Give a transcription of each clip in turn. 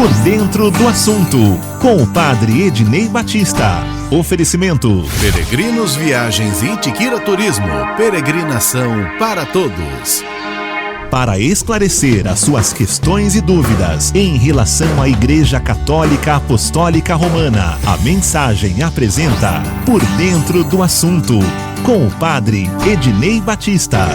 Por dentro do assunto, com o padre Ednei Batista. Oferecimento: Peregrinos Viagens e Itiquira Turismo. Peregrinação para todos. Para esclarecer as suas questões e dúvidas em relação à Igreja Católica Apostólica Romana, a mensagem apresenta Por Dentro do Assunto, com o padre Ednei Batista.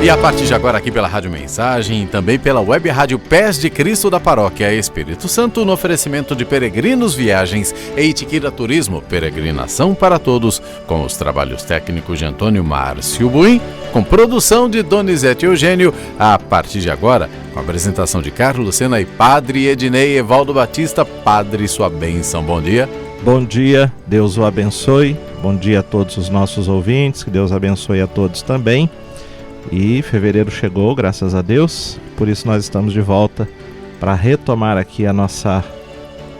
E a partir de agora aqui pela Rádio Mensagem e também pela web rádio Pés de Cristo da Paróquia Espírito Santo, no oferecimento de Peregrinos Viagens e Itiquira Turismo, peregrinação para todos, com os trabalhos técnicos de Antônio Márcio Buim, com produção de Donizete Eugênio, a partir de agora, com a apresentação de Carlos Lucena e Padre Ednei Evaldo Batista. Padre, sua bênção, bom dia. Bom dia, Deus o abençoe, bom dia a todos os nossos ouvintes, que Deus abençoe a todos também. E fevereiro chegou, graças a Deus, por isso nós estamos de volta para retomar aqui a nossa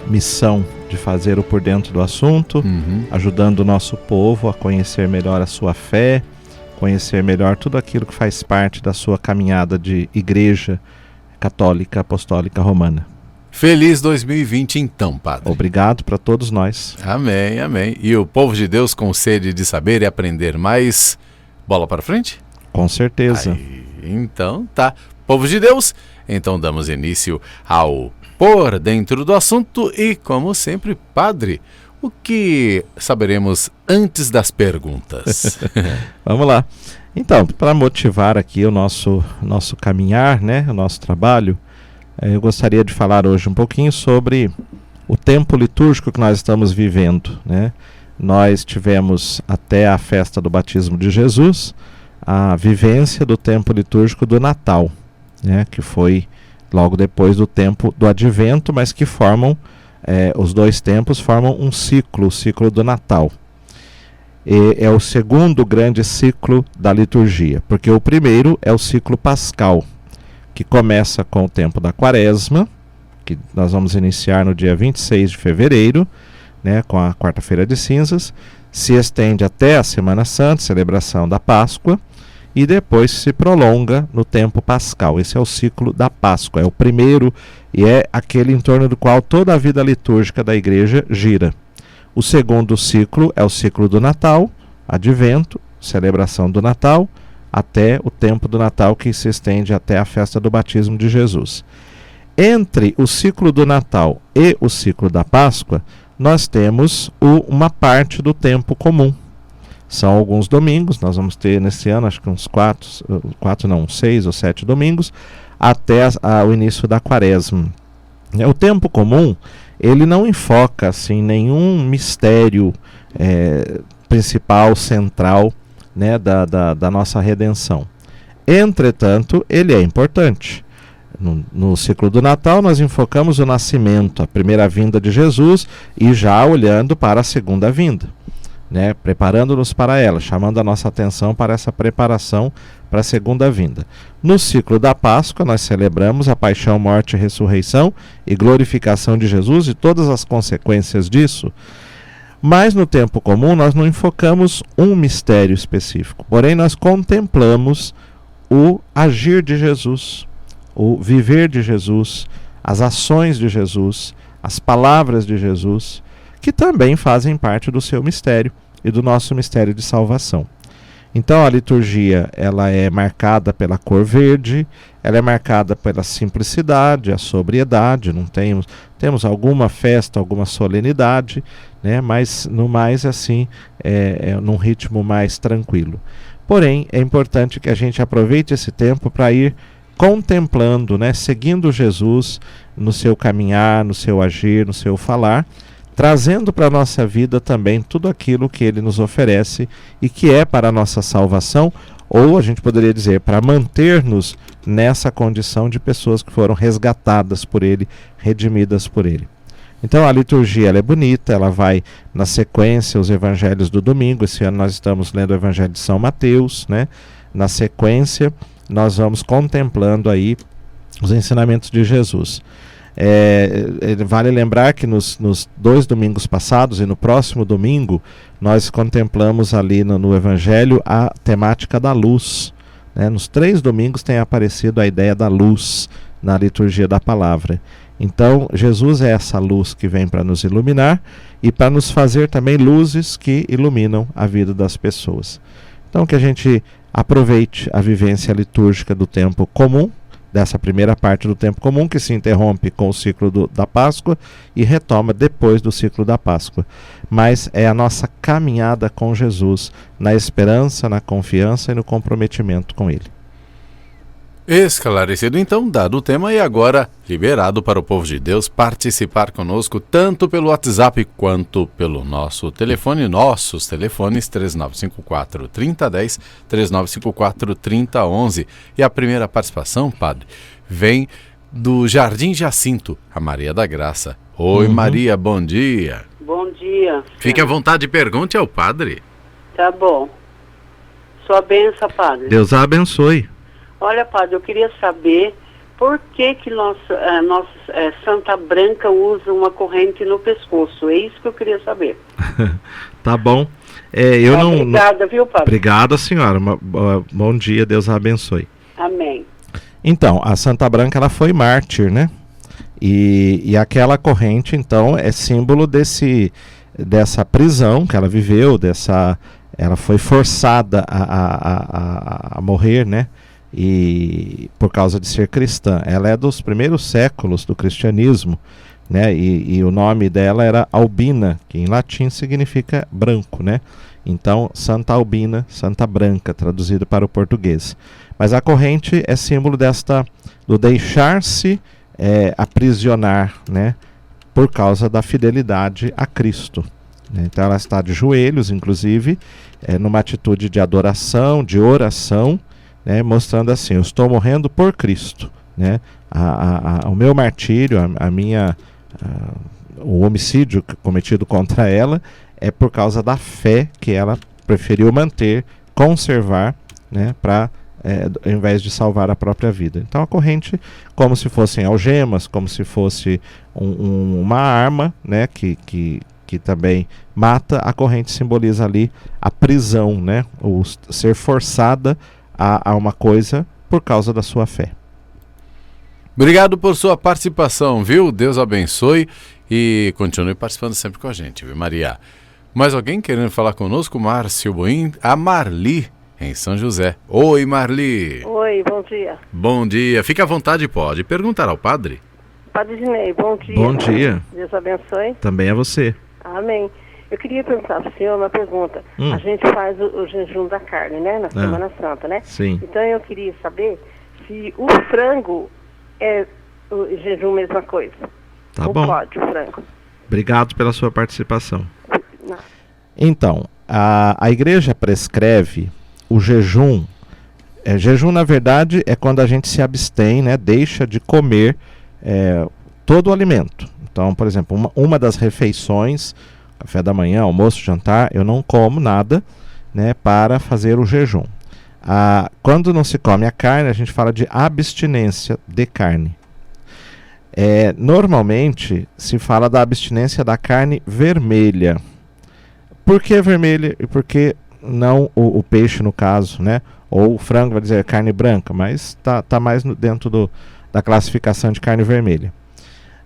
missão de fazer o Por Dentro do Assunto, ajudando o nosso povo a conhecer melhor a sua fé, conhecer melhor tudo aquilo que faz parte da sua caminhada de Igreja Católica Apostólica Romana. Feliz 2020 então, Padre. Obrigado para todos nós. Amém, amém. E o povo de Deus com sede de saber e aprender mais, bola para frente? Com certeza. Aí, então tá. Povo de Deus, então damos início ao Por Dentro do Assunto e, como sempre, Padre, o que saberemos antes das perguntas? Vamos lá. Então, para motivar aqui o nosso caminhar, né, o nosso trabalho, eu gostaria de falar hoje um pouquinho sobre o tempo litúrgico que nós estamos vivendo, né? Nós tivemos até a festa do batismo de Jesus a vivência do tempo litúrgico do Natal, né, que foi logo depois do tempo do Advento, mas que formam, os dois tempos formam um ciclo, o ciclo do Natal. E é o segundo grande ciclo da liturgia, porque o primeiro é o ciclo pascal, que começa com o tempo da Quaresma, que nós vamos iniciar no dia 26 de fevereiro, né, com a quarta-feira de cinzas, se estende até a Semana Santa, celebração da Páscoa, e depois se prolonga no tempo pascal. Esse é o ciclo da Páscoa, é o primeiro e é aquele em torno do qual toda a vida litúrgica da Igreja gira. O segundo ciclo é o ciclo do Natal, Advento, celebração do Natal, até o tempo do Natal, que se estende até a festa do batismo de Jesus. Entre o ciclo do Natal e o ciclo da Páscoa, nós temos uma parte do tempo comum. São alguns domingos, nós vamos ter nesse ano acho que uns 6 ou 7 domingos, até o início da Quaresma. O tempo comum, ele não enfoca assim, nenhum mistério principal, central, né, da nossa redenção. Entretanto, ele é importante. No ciclo do Natal, nós enfocamos o nascimento, a primeira vinda de Jesus, e já olhando para a segunda vinda, né, preparando-nos para ela, chamando a nossa atenção para essa preparação para a segunda vinda. No ciclo da Páscoa, nós celebramos a paixão, morte, ressurreição e glorificação de Jesus e todas as consequências disso. Mas no tempo comum, nós não enfocamos um mistério específico, porém nós contemplamos o agir de Jesus, o viver de Jesus, as ações de Jesus, as palavras de Jesus, que também fazem parte do seu mistério e do nosso mistério de salvação. Então a liturgia, ela é marcada pela cor verde, ela é marcada pela simplicidade, a sobriedade, não temos alguma festa, alguma solenidade, né, mas no mais assim, num ritmo mais tranquilo. Porém, é importante que a gente aproveite esse tempo para ir contemplando, né, seguindo Jesus no seu caminhar, no seu agir, no seu falar, trazendo para a nossa vida também tudo aquilo que Ele nos oferece e que é para a nossa salvação, ou a gente poderia dizer, para manter-nos nessa condição de pessoas que foram resgatadas por Ele, redimidas por Ele. Então a liturgia, ela é bonita, ela vai na sequência, os evangelhos do domingo. Esse ano nós estamos lendo o evangelho de São Mateus, né? Na sequência nós vamos contemplando aí os ensinamentos de Jesus. Vale lembrar que nos 2 domingos passados e no próximo domingo nós contemplamos ali no Evangelho a temática da luz, né? Nos 3 domingos tem aparecido a ideia da luz, na liturgia da palavra. Então, Jesus é essa luz que vem para nos iluminar e para nos fazer também luzes que iluminam a vida das pessoas. Então, que a gente aproveite a vivência litúrgica do tempo comum, dessa primeira parte do tempo comum, que se interrompe com o ciclo da Páscoa e retoma depois do ciclo da Páscoa. Mas é a nossa caminhada com Jesus, na esperança, na confiança e no comprometimento com Ele. Esclarecido então, dado o tema, e agora liberado para o povo de Deus participar conosco tanto pelo WhatsApp quanto pelo nosso telefone, nossos telefones 3954-3010, 3954-3011. E a primeira participação, padre, vem do Jardim Jacinto, a Maria da Graça. Oi, Maria, bom dia. Bom dia. Fique à vontade e pergunte ao padre. Tá bom. Sua bênção, padre. Deus a abençoe. Olha, padre, eu queria saber por que Santa Branca usa uma corrente no pescoço. É isso que eu queria saber. Tá bom. Obrigada, viu, padre? Obrigado, senhora. Bom dia, Deus a abençoe. Amém. Então, a Santa Branca, ela foi mártir, né? E aquela corrente, então, é símbolo dessa prisão que ela viveu, ela foi forçada a morrer, né? E por causa de ser cristã. Ela é dos primeiros séculos do cristianismo, né? E o nome dela era Albina, que em latim significa branco, né? Então, Santa Albina, Santa Branca, traduzido para o português. Mas a corrente é símbolo do deixar-se aprisionar, né? Por causa da fidelidade a Cristo. Né? Então ela está de joelhos, inclusive, numa atitude de adoração, de oração, né, mostrando assim: eu estou morrendo por Cristo, né? O meu martírio, o homicídio cometido contra ela é por causa da fé que ela preferiu manter, conservar, né, ao invés de salvar a própria vida. Então a corrente, como se fossem algemas, como se fosse uma arma, né, que também mata, a corrente simboliza ali a prisão, né, o ser forçada a uma coisa por causa da sua fé. Obrigado por sua participação, viu? Deus abençoe e continue participando sempre com a gente, viu, Maria? Mais alguém querendo falar conosco? Márcio Boim, a Marli, em São José. Oi, Marli. Oi, bom dia. Bom dia. Fique à vontade, pode perguntar ao padre. Padre Dinei, bom dia. Bom dia. Deus abençoe. Também a você. Amém. Eu queria perguntar para o senhor uma pergunta. A gente faz o jejum da carne, né? Na Semana Santa, né? Sim. Então eu queria saber se o frango é o jejum mesma coisa. Tá ou bom. pode o frango? Obrigado pela sua participação. Não. Então, a igreja prescreve o jejum. Jejum, na verdade, é quando a gente se abstém, né? Deixa de comer todo o alimento. Então, por exemplo, uma das refeições, café da manhã, almoço, jantar, eu não como nada, né, para fazer o jejum. Quando não se come a carne, a gente fala de abstinência de carne. Normalmente se fala da abstinência da carne vermelha. Por que vermelha e por que não o peixe, no caso, né? Ou o frango, vai dizer carne branca, mas tá mais dentro da classificação de carne vermelha.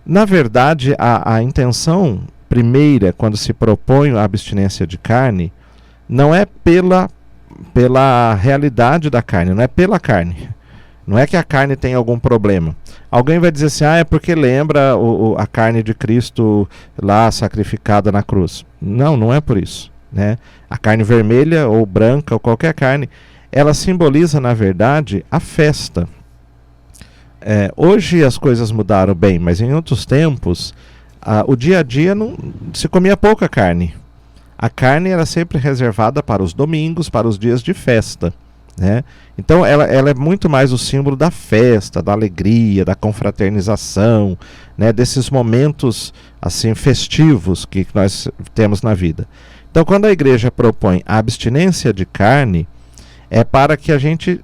Na verdade, a intenção primeira, quando se propõe a abstinência de carne, não é pela realidade da carne, não é pela carne. Não é que a carne tem algum problema. Alguém vai dizer assim: é porque lembra a carne de Cristo lá sacrificada na cruz. Não é por isso, né? A carne vermelha ou branca ou qualquer carne, ela simboliza, na verdade, a festa. Hoje as coisas mudaram bem, mas em outros tempos o dia a dia não se comia pouca carne. A carne era sempre reservada para os domingos, para os dias de festa, né? Então ela é muito mais o símbolo da festa, da alegria, da confraternização, né? Desses momentos assim festivos que nós temos na vida. Então, quando a igreja propõe a abstinência de carne, é para que a gente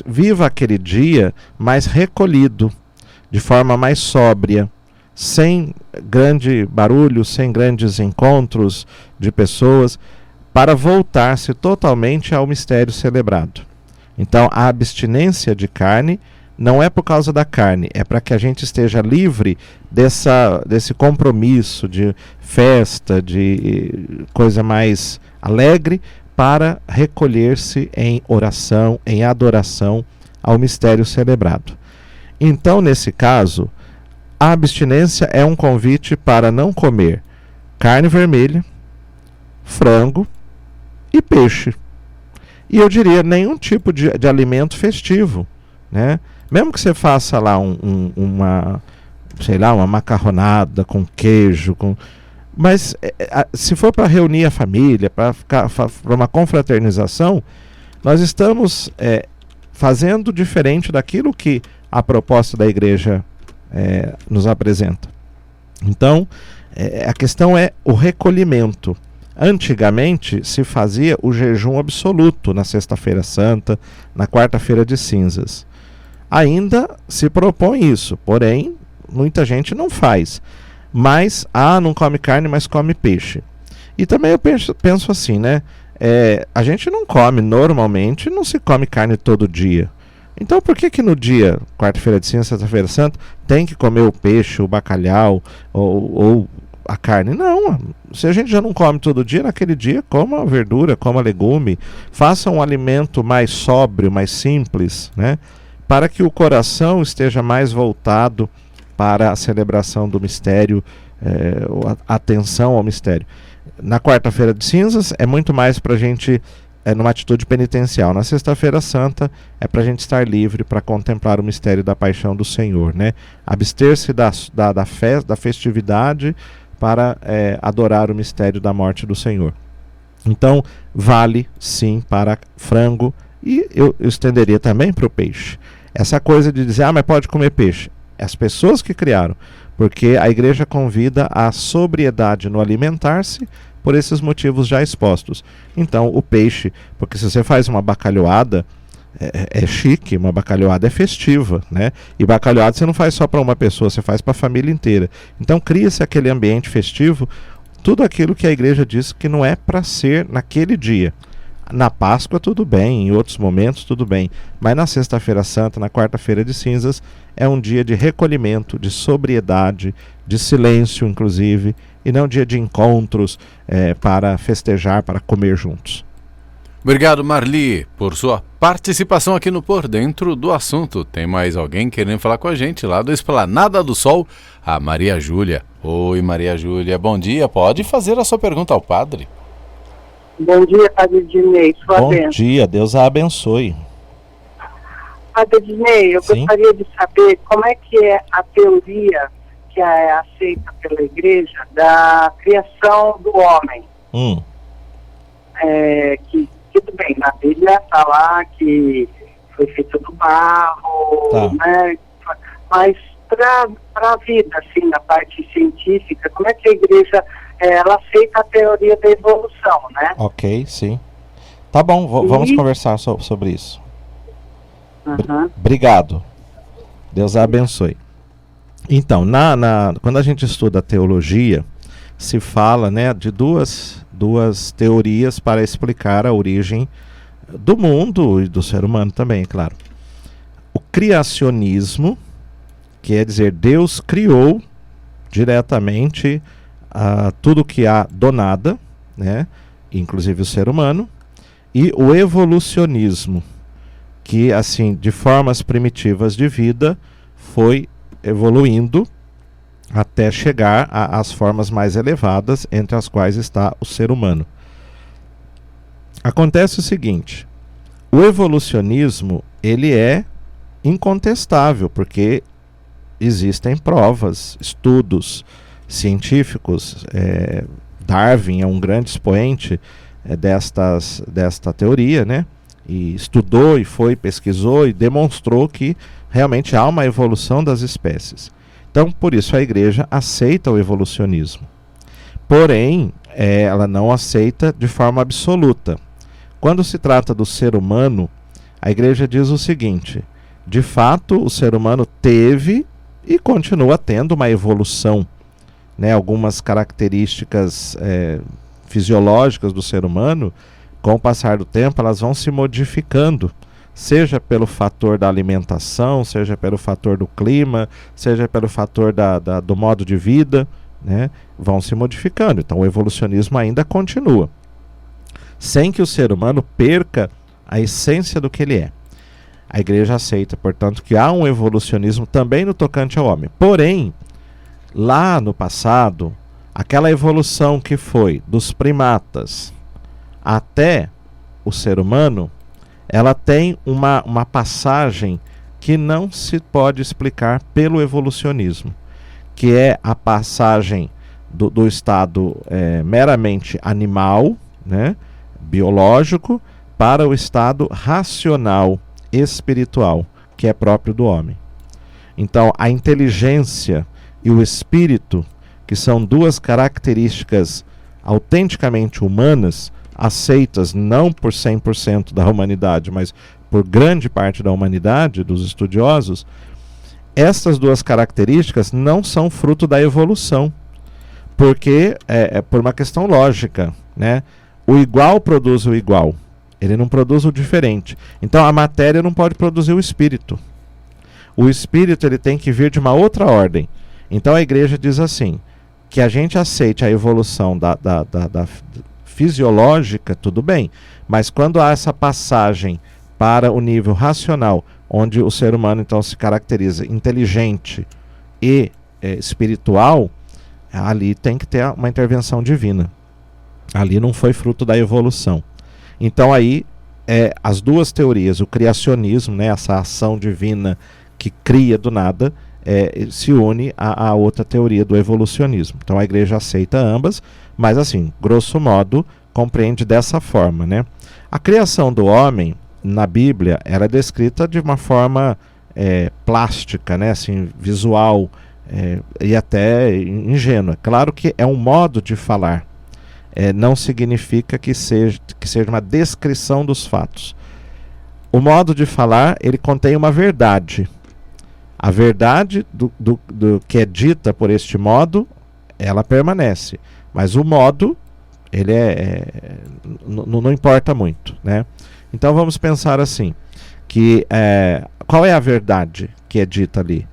viva aquele dia mais recolhido, de forma mais sóbria, sem grande barulho, sem grandes encontros de pessoas, para voltar-se totalmente ao mistério celebrado. Então, a abstinência de carne não é por causa da carne, é para que a gente esteja livre desse compromisso de festa, de coisa mais alegre, para recolher-se em oração, em adoração ao mistério celebrado. Então, nesse caso, a abstinência é um convite para não comer carne vermelha, frango e peixe. E eu diria, nenhum tipo de alimento festivo, né? Mesmo que você faça lá uma macarronada com queijo, mas se for para reunir a família, para uma confraternização, nós estamos fazendo diferente daquilo que a proposta da igreja nos apresenta. Então, a questão é o recolhimento. Antigamente se fazia o jejum absoluto na Sexta-feira Santa, na Quarta-feira de Cinzas. Ainda se propõe isso, porém muita gente não faz. Mas, não come carne, mas come peixe. E também eu penso assim, né? A gente não come normalmente, não se come carne todo dia. Então por que no dia, Quarta-feira de Cinzas, Sexta-feira Santa, tem que comer o peixe, o bacalhau ou a carne? Não, se a gente já não come todo dia, naquele dia coma a verdura, coma legume, faça um alimento mais sóbrio, mais simples, né? Para que o coração esteja mais voltado para a celebração do mistério, a atenção ao mistério. Na Quarta-feira de Cinzas é muito mais para a gente, numa atitude penitencial. Na Sexta-feira Santa é para a gente estar livre para contemplar o mistério da paixão do Senhor, né? Abster-se da festividade para adorar o mistério da morte do Senhor. Então, vale sim para frango, e eu estenderia também para o peixe. Essa coisa de dizer, mas pode comer peixe. As pessoas que criaram, porque a igreja convida à sobriedade no alimentar-se por esses motivos já expostos. Então, o peixe, porque se você faz uma bacalhoada, é chique, uma bacalhoada é festiva, né? E bacalhoada você não faz só para uma pessoa, você faz para a família inteira. Então cria-se aquele ambiente festivo, tudo aquilo que a igreja diz que não é para ser naquele dia. Na Páscoa tudo bem, em outros momentos tudo bem, mas na Sexta-feira Santa, na Quarta-feira de Cinzas, é um dia de recolhimento, de sobriedade, de silêncio inclusive, e não dia de encontros para festejar, para comer juntos. Obrigado, Marli, por sua participação aqui no Por Dentro do Assunto. Tem mais alguém querendo falar com a gente lá do Esplanada do Sol? A Maria Júlia. Oi, Maria Júlia, bom dia. Pode fazer a sua pergunta ao padre. Bom dia, Padre Ednei. Bom dia, Deus a abençoe. Padre Ednei, eu gostaria de saber como é que é a teoria que é aceita pela igreja da criação do homem. Que tudo bem, na Bíblia está lá que foi feito do barro, né? Mas para a vida, assim, na parte científica, como é que a igreja ela aceita a teoria da evolução, né? Ok, sim. Tá bom, vamos conversar sobre isso. Obrigado. Deus a abençoe. Então, quando a gente estuda a teologia, se fala, né, de duas teorias para explicar a origem do mundo e do ser humano também, é claro. O criacionismo, que é dizer, Deus criou diretamente tudo que há do nada, né, inclusive o ser humano, e o evolucionismo, que, assim, de formas primitivas de vida, foi evoluindo até chegar às formas mais elevadas, entre as quais está o ser humano. Acontece o seguinte: o evolucionismo, ele é incontestável, porque existem provas, estudos científicos. Darwin é um grande expoente desta teoria, né? E estudou e pesquisou e demonstrou que realmente há uma evolução das espécies. Então, por isso a igreja aceita o evolucionismo. Porém, ela não aceita de forma absoluta. Quando se trata do ser humano, a igreja diz o seguinte: de fato, o ser humano teve e continua tendo uma evolução, né? Algumas características fisiológicas do ser humano, com o passar do tempo, elas vão se modificando, seja pelo fator da alimentação, seja pelo fator do clima, seja pelo fator do modo de vida, né, vão se modificando. Então o evolucionismo ainda continua, sem que o ser humano perca a essência do que ele é. A igreja aceita, portanto, que há um evolucionismo também no tocante ao homem. Porém, lá no passado, aquela evolução que foi dos primatas até o ser humano, ela tem uma passagem que não se pode explicar pelo evolucionismo, que é a passagem do estado meramente animal, né, biológico, para o estado racional, espiritual, que é próprio do homem. Então, a inteligência e o espírito, que são duas características autenticamente humanas, aceitas não por 100% da humanidade, mas por grande parte da humanidade, dos estudiosos, essas duas características não são fruto da evolução, porque é por uma questão lógica, né? O igual produz o igual, ele não produz o diferente. Então a matéria não pode produzir o espírito. O espírito ele tem que vir de uma outra ordem. Então a igreja diz assim, que a gente aceite a evolução da fisiológica, tudo bem, mas quando há essa passagem para o nível racional, onde o ser humano então se caracteriza inteligente e espiritual, ali tem que ter uma intervenção divina. Ali não foi fruto da evolução. Então aí as duas teorias, o criacionismo, né, essa ação divina que cria do nada, se une à outra teoria do evolucionismo. Então a igreja aceita ambas, mas assim, grosso modo, compreende dessa forma, né? A criação do homem na Bíblia era descrita de uma forma plástica, né, assim, visual, e até ingênua. Claro que é um modo de falar, não significa que seja uma descrição dos fatos. O modo de falar, ele contém uma verdade. A verdade do que é dita por este modo, ela permanece. Mas o modo, ele não importa muito, né? Então vamos pensar assim, que qual é a verdade que é dita ali?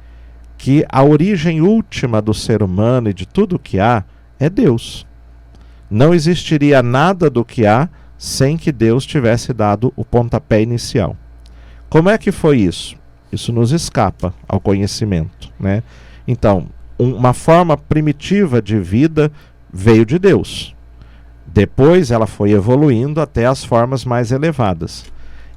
Que a origem última do ser humano e de tudo que há é Deus. Não existiria nada do que há sem que Deus tivesse dado o pontapé inicial. Como é que foi isso? Isso nos escapa ao conhecimento, né? Então, uma forma primitiva de vida veio de Deus. Depois ela foi evoluindo até as formas mais elevadas.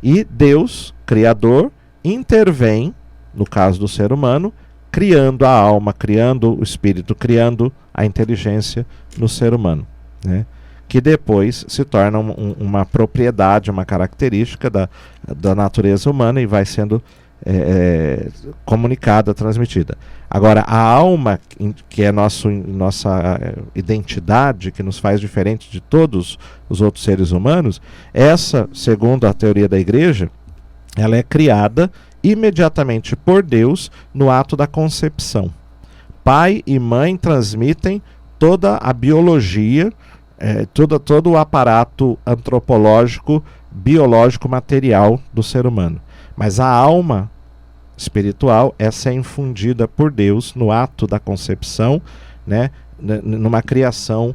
E Deus, Criador, intervém, no caso do ser humano, criando a alma, criando o espírito, criando a inteligência no ser humano, né? Que depois se torna uma propriedade, uma característica da natureza humana e vai sendo comunicada, transmitida. Agora, a alma, que é nossa identidade, que nos faz diferente de todos os outros seres humanos, essa, segundo a teoria da igreja, ela é criada imediatamente por Deus no ato da concepção. Pai e mãe transmitem toda a biologia, todo o aparato antropológico, biológico, material do ser humano. Mas a alma espiritual, essa é infundida por Deus no ato da concepção, né, numa criação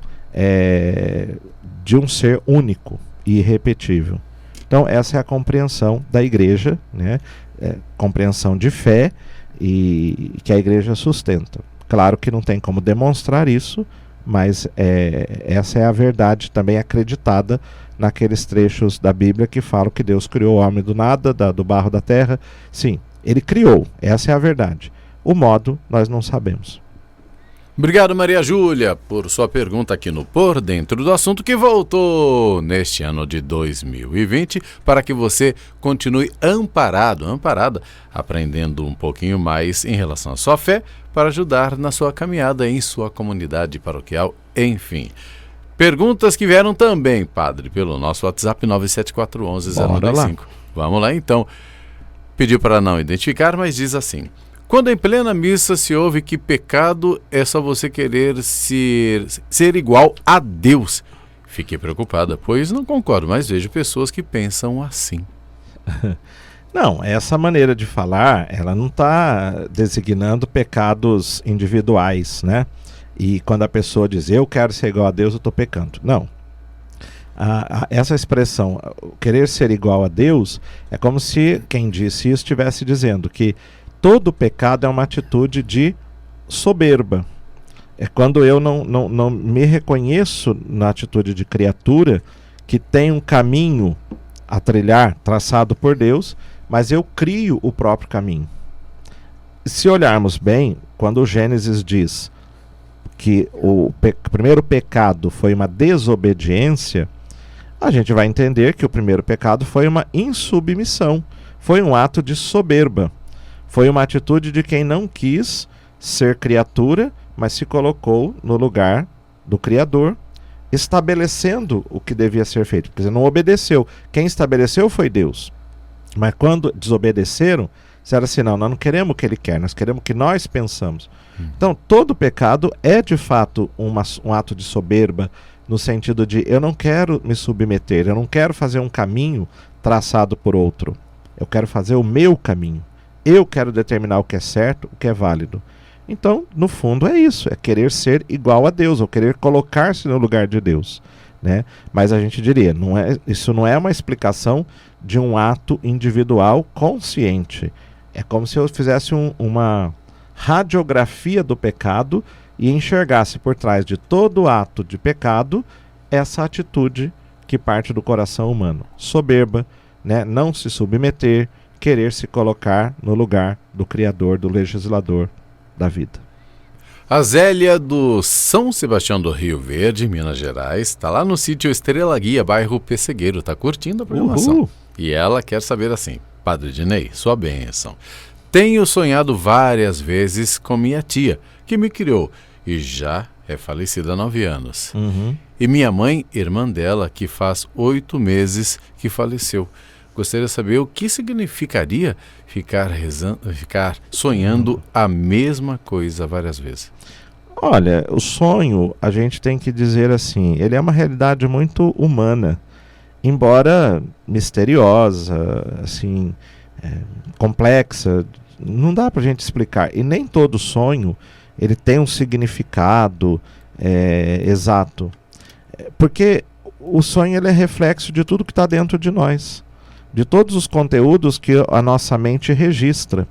de um ser único e irrepetível. Então essa é a compreensão da igreja, né, compreensão de fé e que a igreja sustenta. Claro que não tem como demonstrar isso, mas essa é a verdade também acreditada naqueles trechos da Bíblia que falam que Deus criou o homem do nada, do barro da terra. Sim, ele criou, essa é a verdade. O modo nós não sabemos. Obrigado, Maria Júlia, por sua pergunta aqui no Por Dentro do Assunto, que voltou neste ano de 2020 para que você continue amparada, aprendendo um pouquinho mais em relação à sua fé para ajudar na sua caminhada em sua comunidade paroquial, enfim. Perguntas que vieram também, padre, pelo nosso WhatsApp 97411-095. Vamos lá, então. Pediu para não identificar, mas diz assim: quando em plena missa se ouve que pecado é só você querer ser igual a Deus. Fiquei preocupada, pois não concordo, mas vejo pessoas que pensam assim. Não, essa maneira de falar, ela não está designando pecados individuais, né? E quando a pessoa diz, eu quero ser igual a Deus, eu estou pecando. Não. Essa expressão, querer ser igual a Deus, é como se quem disse isso estivesse dizendo que todo pecado é uma atitude de soberba. É quando eu não me reconheço na atitude de criatura que tem um caminho a trilhar, traçado por Deus, mas eu crio o próprio caminho. Se olharmos bem, quando o Gênesis diz que o primeiro pecado foi uma desobediência, a gente vai entender que o primeiro pecado foi uma insubmissão, foi um ato de soberba, foi uma atitude de quem não quis ser criatura, mas se colocou no lugar do Criador, estabelecendo o que devia ser feito, porque não obedeceu. Quem estabeleceu foi Deus. Mas quando desobedeceram, disseram assim, não, nós não queremos o que ele quer, nós queremos o que nós pensamos. Então, todo pecado é de fato um ato de soberba, no sentido de eu não quero me submeter, eu não quero fazer um caminho traçado por outro. Eu quero fazer o meu caminho. Eu quero determinar o que é certo, o que é válido. Então, no fundo é isso, é querer ser igual a Deus, ou querer colocar-se no lugar de Deus, né? Mas a gente diria, isso não é uma explicação de um ato individual consciente. É como se eu fizesse uma radiografia do pecado e enxergasse por trás de todo ato de pecado essa atitude que parte do coração humano. Soberba, né? Não se submeter, querer se colocar no lugar do Criador, do legislador da vida. A Zélia do São Sebastião do Rio Verde, Minas Gerais, está lá no sítio Estrela Guia, bairro Pessegueiro, está curtindo a programação. E ela quer saber assim, Padre Dinei, sua bênção. Tenho sonhado várias vezes com minha tia, que me criou, e já é falecida há 9 anos. E minha mãe, irmã dela, que faz 8 meses que faleceu. Gostaria de saber o que significaria ficar sonhando a mesma coisa várias vezes. Olha, o sonho, a gente tem que dizer assim, ele é uma realidade muito humana, embora misteriosa, assim, complexa, não dá pra gente explicar. E nem todo sonho, ele tem um significado exato. Porque o sonho, ele é reflexo de tudo que está dentro de nós, de todos os conteúdos que a nossa mente registra,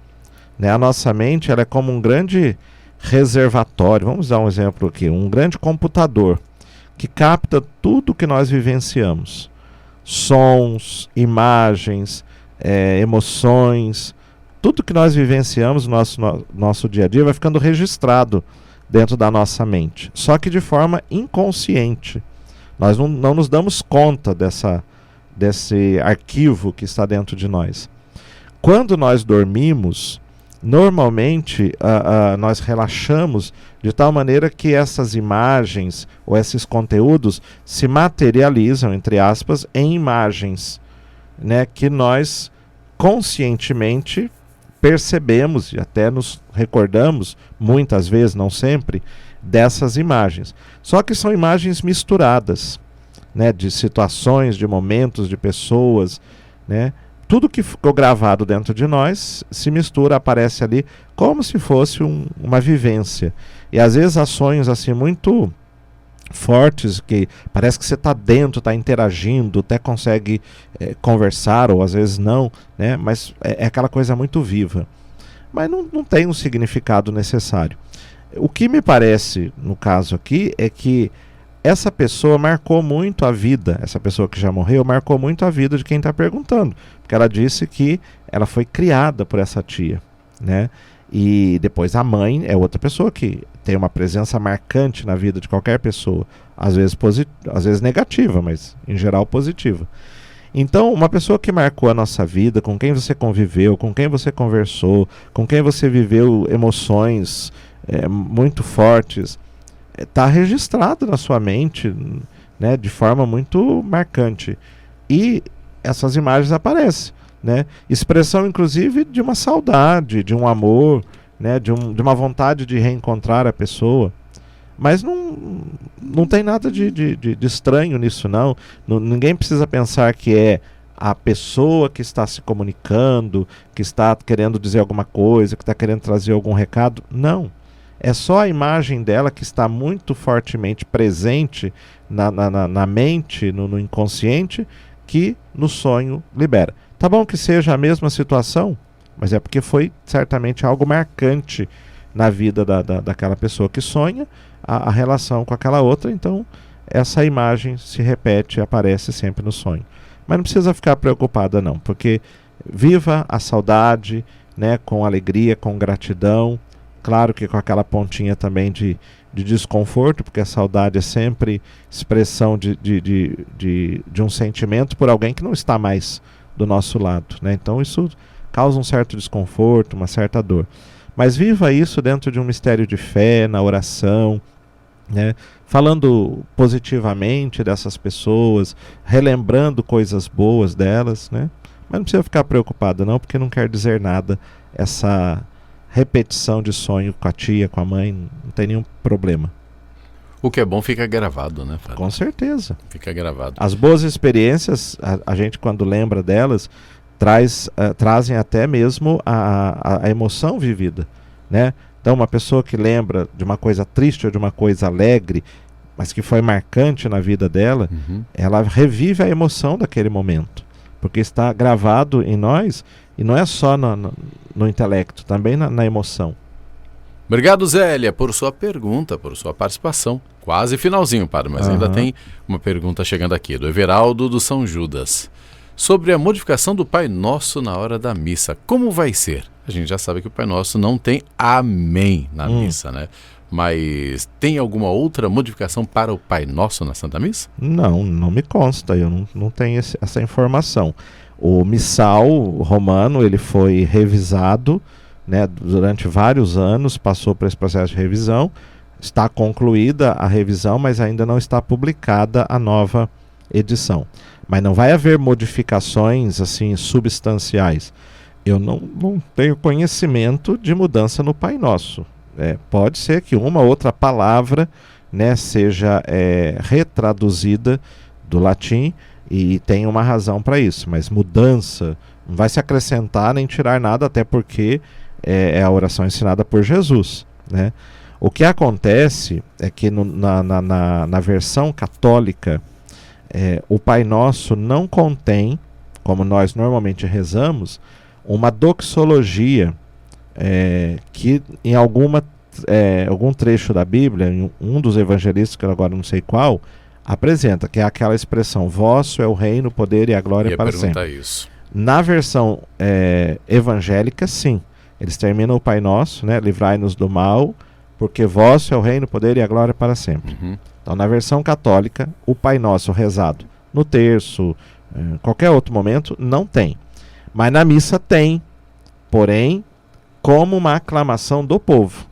né? A nossa mente, ela é como um grande reservatório, vamos dar um exemplo aqui, um grande computador que capta tudo que nós vivenciamos, sons, imagens, emoções, tudo que nós vivenciamos no nosso dia a dia vai ficando registrado dentro da nossa mente, só que de forma inconsciente. Nós não nos damos conta desse arquivo que está dentro de nós. Quando nós dormimos, normalmente nós relaxamos de tal maneira que essas imagens ou esses conteúdos se materializam, entre aspas, em imagens, né, que nós conscientemente percebemos e até nos recordamos, muitas vezes, não sempre, dessas imagens. Só que são imagens misturadas, né, de situações, de momentos, de pessoas, né? Tudo que ficou gravado dentro de nós se mistura, aparece ali como se fosse uma vivência. E às vezes há sonhos assim muito fortes, que parece que você está dentro, está interagindo, até consegue conversar, ou às vezes não, né? Mas é aquela coisa muito viva. Mas não tem um significado necessário. O que me parece, no caso aqui, é que essa pessoa marcou muito a vida, essa pessoa que já morreu, marcou muito a vida de quem está perguntando, porque ela disse que ela foi criada por essa tia, né? E depois a mãe é outra pessoa que tem uma presença marcante na vida de qualquer pessoa, às vezes negativa, mas em geral positiva. Então, uma pessoa que marcou a nossa vida, com quem você conviveu, com quem você conversou, com quem você viveu emoções muito fortes, está registrado na sua mente, né, de forma muito marcante. E essas imagens aparecem, né? Expressão, inclusive, de uma saudade, de um amor, né, de uma vontade de reencontrar a pessoa. Mas não tem nada de estranho nisso, não. Ninguém precisa pensar que é a pessoa que está se comunicando, que está querendo dizer alguma coisa, que está querendo trazer algum recado. Não. É só a imagem dela que está muito fortemente presente na mente, no inconsciente, que no sonho libera. Tá bom que seja a mesma situação, mas é porque foi certamente algo marcante na vida daquela pessoa que sonha, a relação com aquela outra, então essa imagem se repete e aparece sempre no sonho. Mas não precisa ficar preocupada não, porque viva a saudade, né, com alegria, com gratidão, claro que com aquela pontinha também de desconforto, porque a saudade é sempre expressão de um sentimento por alguém que não está mais do nosso lado, né? Então isso causa um certo desconforto, uma certa dor. Mas viva isso dentro de um mistério de fé, na oração, né? Falando positivamente dessas pessoas, relembrando coisas boas delas, né? Mas não precisa ficar preocupada não, porque não quer dizer nada essa repetição de sonho com a tia, com a mãe, não tem nenhum problema. O que é bom fica gravado, né, Fábio? Com certeza. Fica gravado. As boas experiências, a gente quando lembra delas, trazem até mesmo a emoção vivida, né? Então uma pessoa que lembra de uma coisa triste ou de uma coisa alegre, mas que foi marcante na vida dela, ela revive a emoção daquele momento, porque está gravado em nós, e não é só no intelecto, também na emoção. Obrigado, Zélia, por sua pergunta, por sua participação. Quase finalzinho, padre, mas ainda tem uma pergunta chegando aqui, do Everaldo do São Judas. Sobre a modificação do Pai Nosso na hora da missa, como vai ser? A gente já sabe que o Pai Nosso não tem amém na missa, né? Mas tem alguma outra modificação para o Pai Nosso na Santa Missa? Não me consta, eu não tenho essa informação. O missal romano, ele foi revisado, né, durante vários anos, passou por esse processo de revisão, está concluída a revisão, mas ainda não está publicada a nova edição. Mas não vai haver modificações assim substanciais. Eu não tenho conhecimento de mudança no Pai Nosso. Pode ser que uma ou outra palavra, né, seja retraduzida do latim e tem uma razão para isso, mas mudança não vai se acrescentar nem tirar nada, até porque é a oração ensinada por Jesus, né? O que acontece é que na versão católica, o Pai Nosso não contém, como nós normalmente rezamos, uma doxologia que em algum trecho da Bíblia, em um dos evangelistas, que eu agora não sei qual, apresenta, que é aquela expressão: vosso é o reino, o poder e a glória para sempre. Isso. Na versão evangélica, sim. Eles terminam o Pai Nosso, né? Livrai-nos do mal, porque vosso é o reino, o poder e a glória para sempre. Então, na versão católica, o Pai Nosso rezado no terço, qualquer outro momento, não tem. Mas na missa tem, porém, como uma aclamação do povo.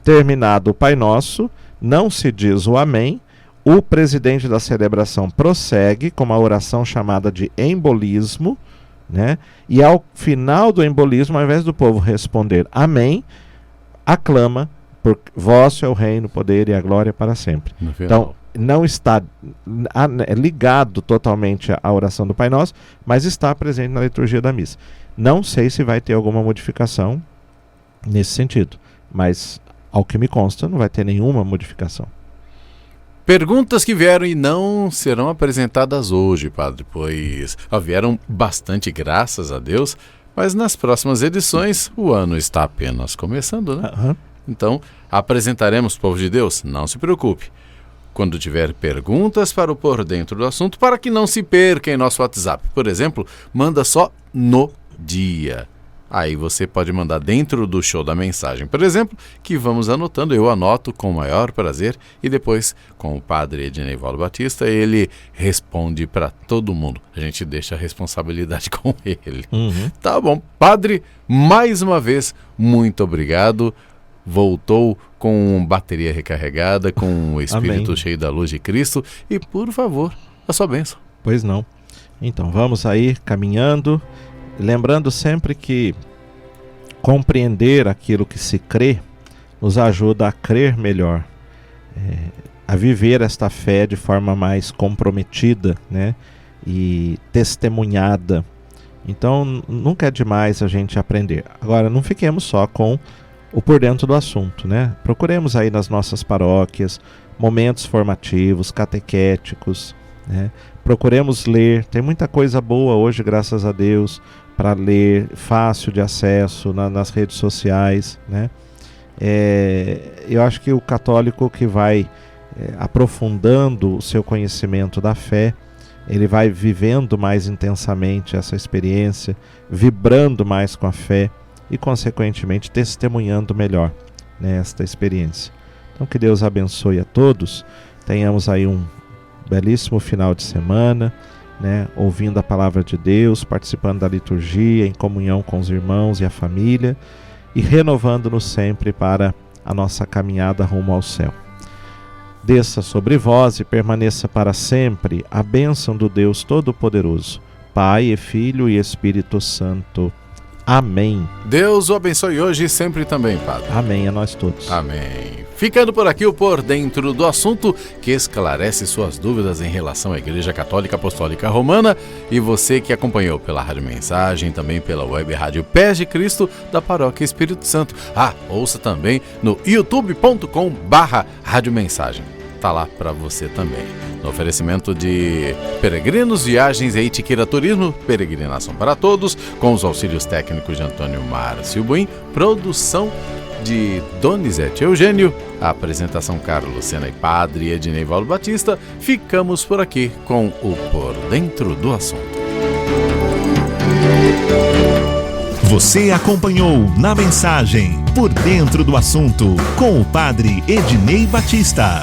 Terminado o Pai Nosso, não se diz o amém, o presidente da celebração prossegue com uma oração chamada de embolismo, né? E ao final do embolismo, ao invés do povo responder amém, aclama: por vosso é o reino, o poder e a glória para sempre. Então, não está ligado totalmente à oração do Pai Nosso, mas está presente na liturgia da missa. Não sei se vai ter alguma modificação nesse sentido, mas ao que me consta, não vai ter nenhuma modificação. Perguntas que vieram e não serão apresentadas hoje, padre, pois vieram bastante, graças a Deus, mas nas próximas edições o ano está apenas começando, né? Então, apresentaremos, povo de Deus, não se preocupe. Quando tiver perguntas para o Por Dentro do Assunto, para que não se perca em nosso WhatsApp, por exemplo, manda só no dia. Aí você pode mandar dentro do show da mensagem, por exemplo, que vamos anotando, eu anoto com o maior prazer, e depois, com o padre Edneivaldo Batista, ele responde para todo mundo. A gente deixa a responsabilidade com ele. Tá bom. Padre, mais uma vez, muito obrigado. Voltou com bateria recarregada, com o espírito Amém. Cheio da luz de Cristo, e por favor, a sua bênção. Pois não. Então, vamos aí caminhando. Lembrando sempre que compreender aquilo que se crê nos ajuda a crer melhor, a viver esta fé de forma mais comprometida, né? e testemunhada. Então nunca é demais a gente aprender. Agora, não fiquemos só com o por dentro do assunto, né? Procuremos aí nas nossas paróquias momentos formativos, catequéticos, né? Procuremos ler, tem muita coisa boa hoje, graças a Deus, para ler, fácil de acesso nas redes sociais, né? Eu acho que o católico que vai aprofundando o seu conhecimento da fé, ele vai vivendo mais intensamente essa experiência, vibrando mais com a fé e, consequentemente, testemunhando melhor, né, esta experiência. Então, que Deus abençoe a todos, tenhamos aí um belíssimo final de semana, né, ouvindo a palavra de Deus, participando da liturgia, em comunhão com os irmãos e a família, e renovando-nos sempre para a nossa caminhada rumo ao céu. Desça sobre vós e permaneça para sempre a bênção do Deus Todo-Poderoso, Pai e Filho e Espírito Santo. Amém. Deus o abençoe hoje e sempre também, Padre. Amém, a nós todos. Amém. Ficando por aqui o Por Dentro do Assunto, que esclarece suas dúvidas em relação à Igreja Católica Apostólica Romana. E você que acompanhou pela Rádio Mensagem, também pela Web Rádio Pés de Cristo da Paróquia Espírito Santo. Ouça também no youtube.com/Rádio Mensagem. Tá lá para você também. No oferecimento de Peregrinos, Viagens e Itiquira Turismo, peregrinação para todos, com os auxílios técnicos de Antônio Márcio Buim, produção de Donizete Eugênio, a apresentação Carlos Sena e Padre Ednei Valdo Batista. Ficamos por aqui com o Por Dentro do Assunto. Você acompanhou na Mensagem Por Dentro do Assunto com o Padre Ednei Batista.